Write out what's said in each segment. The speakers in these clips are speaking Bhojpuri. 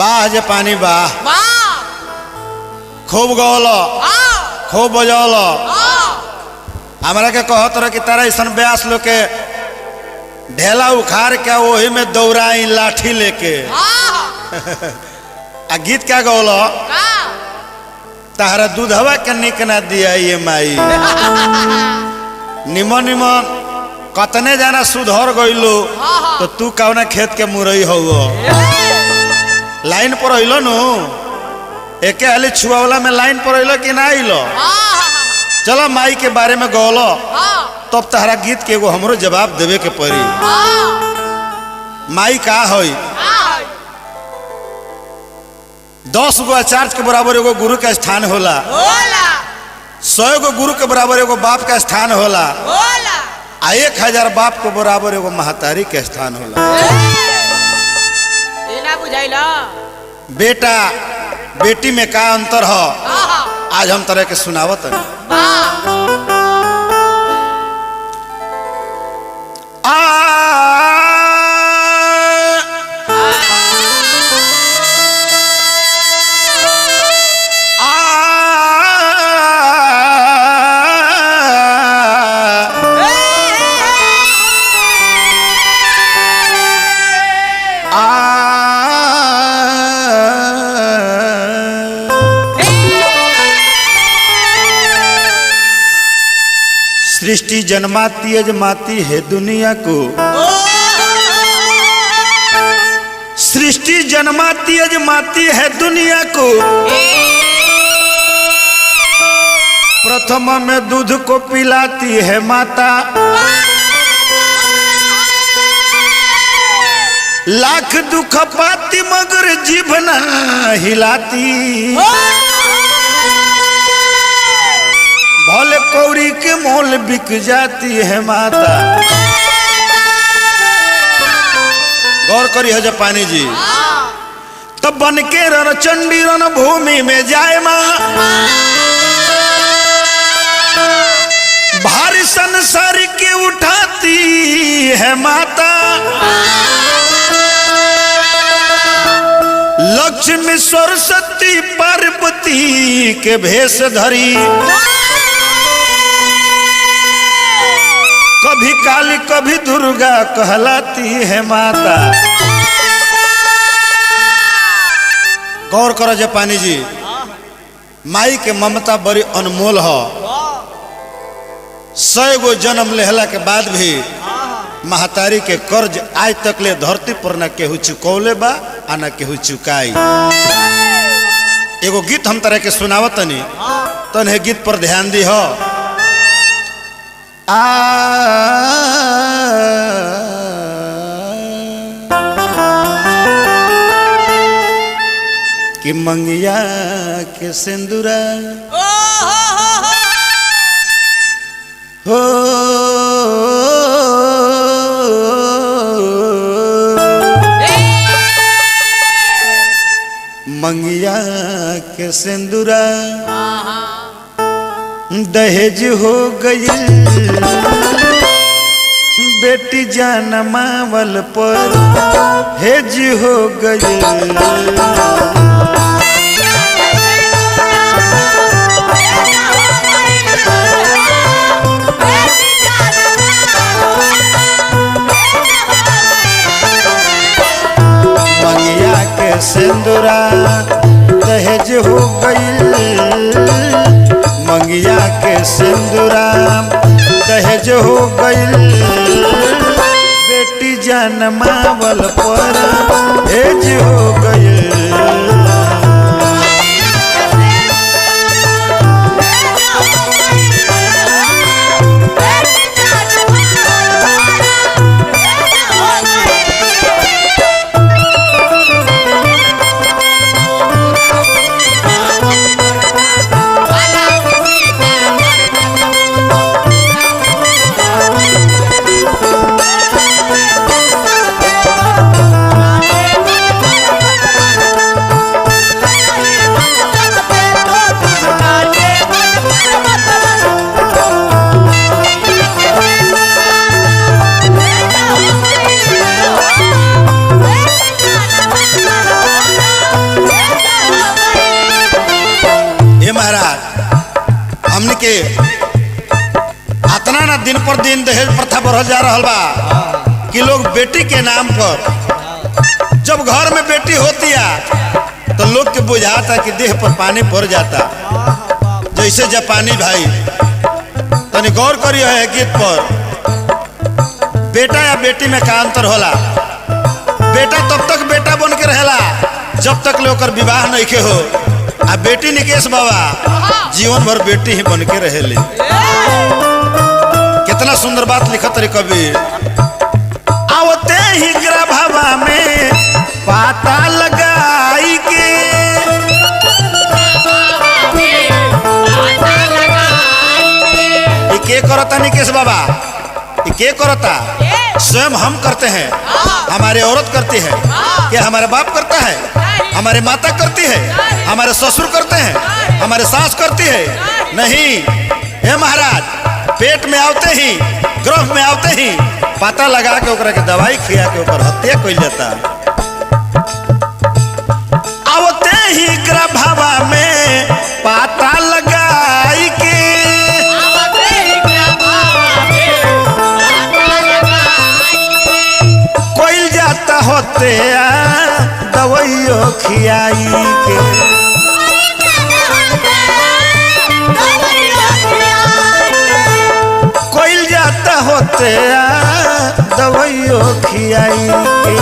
बाह जे पानी बाह वाह खूब गौल खूब बजौल हमरा के कहत रह कि तारा ऐसा ब्यास लोग के ढेला उखाड़ के वही में दौड़ाई लाठी लेके आ गीत क्या गौल तारा दूधवा के निक ना दिया ये माई निमन निमन कतने जाना सुधर गइलो तो तू कौना खेत के मुरई हो लाइन पर अइलो नु एके हाली छुआवला में लाइन पर अइलो कि ना अइलो चलो माई के बारे में गौलो तब तहरा गीत के एगो हमरो जवाब देवे के पड़ी माई का होई 10 गो आचार्य के बराबर एगो गुरु का स्थान होला 100 गो गुरु के बराबर एगो बाप का स्थान होला आ 1000 बाप के बराबर एगो महतारी के स्थान होला बेटा बेटी में का अंतर हो आज हम तरह के सुनावत सृष्टि जन्माती अजमाती है दुनिया को सृष्टि जन्माती अजमाती है दुनिया को प्रथम में दूध को पिलाती है माता लाख दुख पाती मगर जीभ न हिलाती भोले कौड़ी के मोल बिक जाती है माता गौर करी है जापानी जी तब बन के रण चंडी रण भूमि में जाए माँ भारी संसार के उठाती है माता लक्ष्मी सरस्वती पार्वती के भेष धरी कभी काली कभी दुर्गा कहलाती है माता गौर करो जापानी जी माई के ममता बड़ी अनमोल हो 100 गो जन्म लेहला के बाद भी महतारी के कर्ज आज तक ले धरती पर न केहू चुकौले बा आ न केहू चुकाई एगो गीत हम तरह के सुनावत तनी तने गीत पर ध्यान दी हो कि मंगिया के सिंदूरा हो मंगिया के सिंदूरा दहेज हो गई बेटी जान मावल पर हेज हो गई मंगिया के सिंदूरा दहेज हो गई मंगिया के सिंदूरा दहेज हो गई बेटी जान मावल पर हेज हो गई के इतना ना दिन पर दिन दहेज प्रथा बढ़ जा रहा बा कि लोग बेटी के नाम पर जब घर में बेटी होती है तो लोग के बुझाता कि देह पर पानी पड़ जाता। जैसे जापानी भाई तनी गौर करियो है गीत पर, बेटा या बेटी में का अंतर होला। बेटा तब तक बेटा बन के रहेला जब तक लोकर विवाह नहीं के हो, आ बेटी निकेश बाबा जीवन भर बेटी ही बन के रहेली। कितना सुंदर बात लिखत रे कवि। आवते ही ग्रभवा में पाता लगाई के, के करता निकेश बाबा, के करता स्वयं हम करते हैं, हमारे औरत करती है, क्या हमारे बाप करता है, हमारे माता करती है, हमारे ससुर करते हैं, हमारे सास करती है? नहीं। हे महाराज, पेट में आवते ही गर्भ में आवते ही पता लगा के ओकरा के दवाई खिया के ऊपर हत्या कइल जाता। आवते ही गर्भवा में पता लगाई के, कोइल जाता होते दवाइयों खियाई के, कोइल जाता होते दवाइयों खियाई के।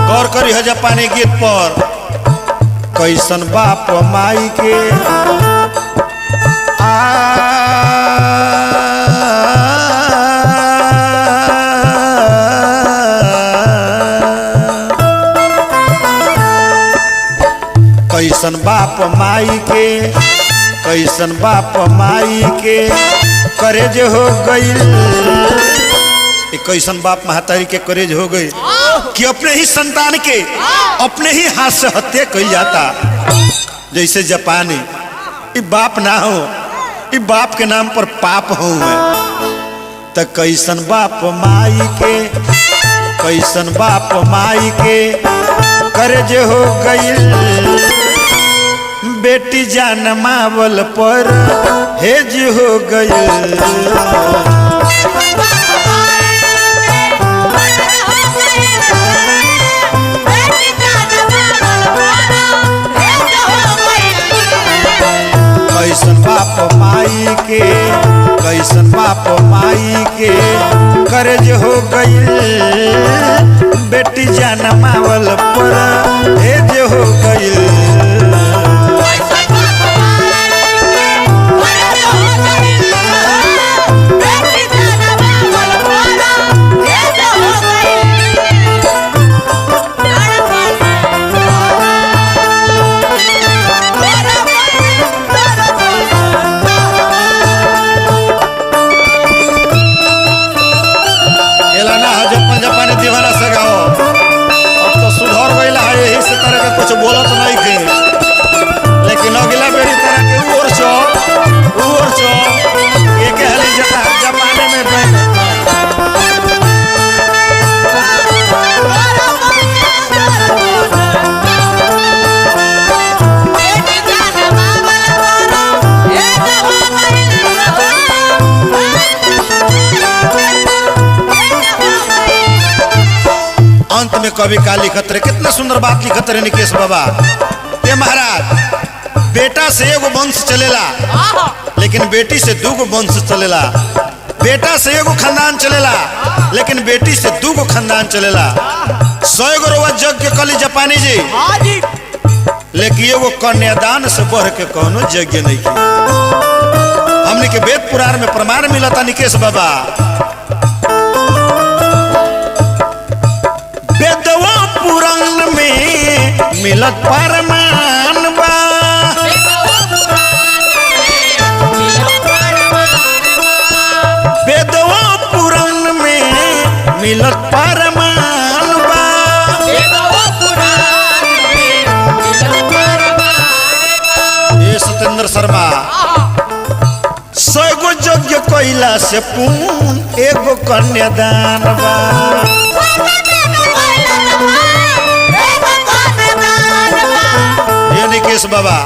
गौर करी है जापानी गीत पर, कैसन बाप माई के कैसन बाप माई के, कैसन बाप माई के करेज हो गईल। कैसन बाप महतारी के करेज हो गई कि अपने ही संतान के अपने ही हाथ से हत्या कइल जाता। जैसे जापानी ये बाप ना हो, ये बाप के नाम पर पाप हो। तो कैसन बाप माई के, कैसन बाप माई के करेज हो गईल। बेटी जान मावल पर हेज हो गईल। कैसन बाप माई के, कैसन बाप माई के कर्ज हो गईल। बेटी जान मावल पर हेज हो गईल। जापानी दीवाना से गाओ, अब तो सुधर गईला है, यही से तरह के कुछ बोलत नहीं के, लेकिन अगला बेरी तरह के और चो एक हली जापानी में अंत में कवि का लिखत रहे, कितना सुंदर बात लिखत रहे निकेश बाबा। ये महाराज, बेटा से एगो वंश चलेला, लेकिन बेटी से दूगो वंश चलेला। बेटा से एगो खानदान चलेला, लेकिन बेटी से दूगो खानदान चलेला। 100 गो रोवा जग के कली जापानी जी, लेकिन एगो कन्यादान से बढ़ के कोनो यज्ञ नहीं की। हमने के वेद पुराण में प्रमाण मिला था निकेश बाबा। वेदवा पुराण में मिलत परमान बा, वेदवा पुराण में मिलत परमान बा। ये सत्येंद्र शर्मा, 100 गो यज्ञ कइला से पूर्ण एगो कन्यादान बा। सुने निकेश बाबा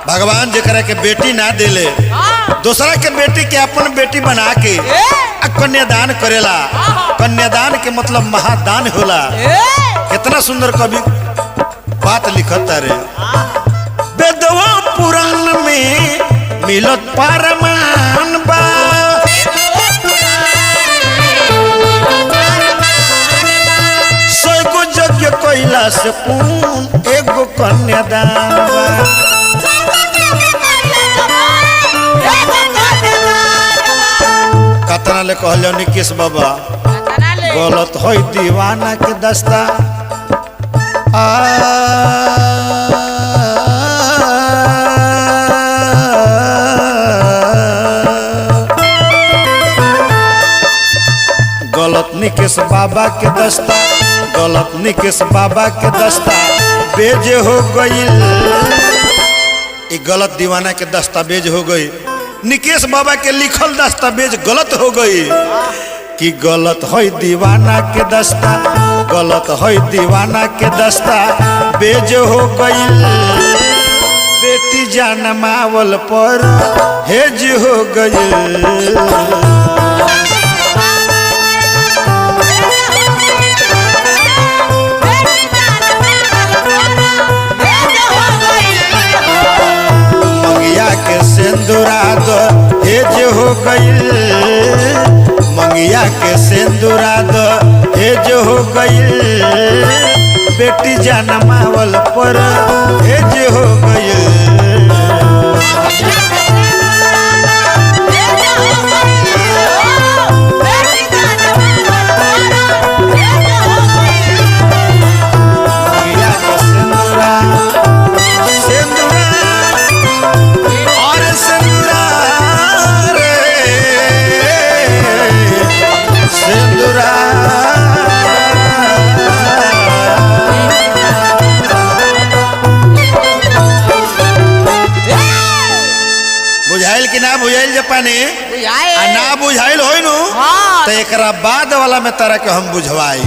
भगवान जेकरा के बेटी ना दिले दूसरा के बेटी के अपन बेटी बना के कन्यादान करेला। कन्यादान के मतलब महादान होला। कितना सुंदर कवि बात लिखता रे। वेदवा पुराण में मिलत परमान बा, सैगो यज्ञ कैला से पूर्ण एगो कन्यादान बा। कतना ले कहलो निकेश बाबा गलत हो दीवाना के दस्ता गलत निकेश बाबा के दस्ता, गलत निकेश बाबा के दस्ता बेज हो गई। गलत दीवाना के दस्तावेज हो गई। निकेश बाबा के लिखल दस्तावेज गलत हो गई कि गलत है दीवाना के दस्ता, गलत है दीवाना के दस्ता बेज हो गई। बेटी जनमावल पर हेज हो गई। सिंदूरा दो हेज हो गई, मंगिया के सिंदूरा दो हेज हो गई। बेटी जनमावल पर हेज हो गई। बुझाइल कि ना बुझाइल जापानी ना बुझाइल होई नु तो एकरा बाद वाला में तरह के हम बुझवाई।